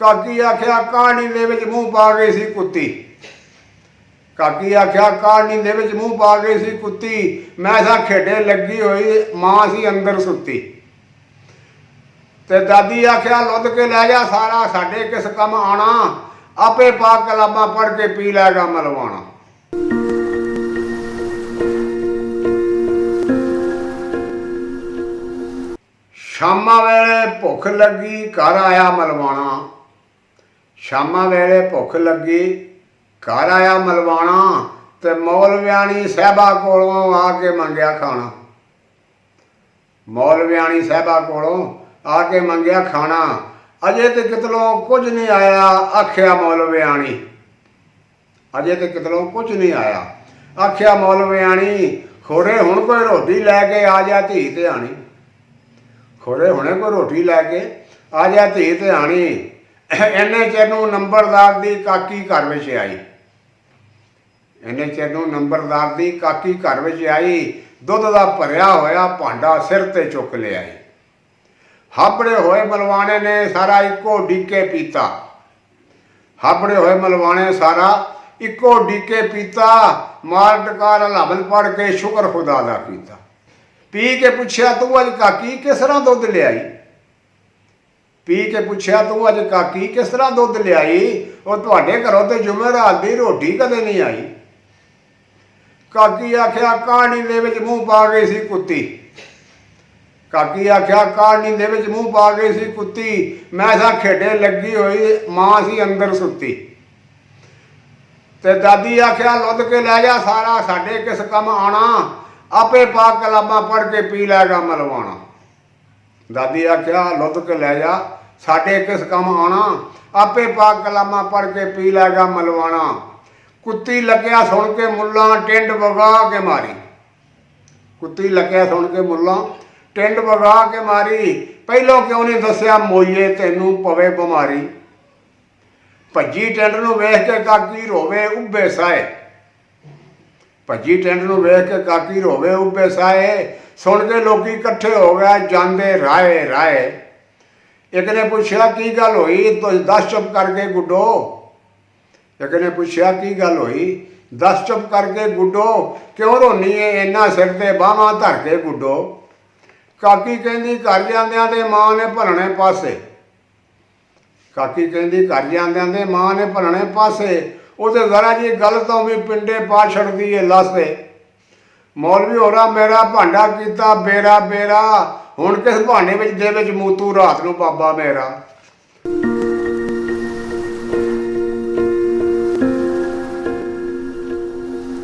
काकी आख्या कहानी दे विच मूँह पा गई सी कुत्ती। काकी आख्या कहानी दे विच मूँह पा गई सी कुत्ती, मैं सा खेडे लगी हुई मां सी अंदर सुत्ती। ते दादी आख्या लुद के लै जा सारा साडे किस कम आना, आपे पाक कलामां पढ़ के पी लैगा मलवाना। शामा वेले भुख लगी घर आया मलवाना। शामा वेले भुख लगी घर आया मलवाना, ते मौलवियाणी साहबा कोलों आके मंगया खाना। मौलवियाणी साहबा कोलों आके मंगया खाना, अजे तो कितलों कुछ नहीं आया आख्या मौलवियाणी। अजे तो कितलों कुछ नहीं आया आख्या मौलवियाणी, खोरे हुण कोई रोटी लैके आ जा धी ध्यानी। खोरे हुणे कोई रोटी लैके आ जा धी ध्यानी। इन्ने चिर नूं नंबरदार दी काकी घर विच आई। इन्ने चिर नूं नंबरदार दी काकी घर विच आई। दुध दा भरिया होया भांडा सिर ते चुक लिया। हाबड़े होए मलवाने ने सारा इको डीके पीता। हाबड़े होए मलवाने सारा इको डीके पीता। मार डकार हलामल पढ़ के शुक्र खुदा दा कीता। पी के पुछया तू अज काकी किस तरह दुध लियाई। पी के पुछया तू अज काकी किस तरह दुध लियाई, वो तुहाडे घरों ते जुमेरात दी रोटी कदे नहीं आई। काकी आख्या कहानी दे विच मूँह पा गई सी कुत्ती। काकी आख्या कहानी दे विच मूँह पा गई सी कुत्ती, मैं सा खेडे लगी हुई मां सी अंदर सुत्ती। ते दादी आख्या लुद के लै जा सारा साडे किस कम आना, आपे पाक कलामां पढ़ के पी लैगा मलवाना। दादी आख्या लुद के लै जा साडे किस कम आना, आपे पाक कलामां पढ़ के पी लैगा मलवाना। कुत्ती लग्या सुन के मुल्ला टिंड वगा के मारी। कुत्ती लग्या सुन के मुल्ला टिंड वगा के मारी। पहलों क्यों नहीं दस्या मोईए तैनूं पवे बीमारी। भज्जी टिंड नूं वेख के काकी रोवे उब्बे साए। भज्जी टिंड नूं वेख के काकी रोवे उब्बे साए। सुन के लोकी इकट्ठे हो गए जांदे राए राए। एक ने पूछया की गल होई, तो दस चुप करके गुड्डो। एक ने पूछया की गल होई, दस चुप करके गुड्डो, क्यों रोनी है इन्ना सिर ते बाहां धर के गुड्डो। काकी कहंदी घर जांदियां ते मां ने भलने पासे। काकी कहंदी घर जांदियां ते मां ने भलने पासे। उसे जरा जी गल तो भी पिंडे पा छड़दी है लासे। मौलवी होरा मेरा भांडा कीता बेरा बेरा, हुण किस भांडे विच दे विच मूतू रात नूं बाबा मेरा।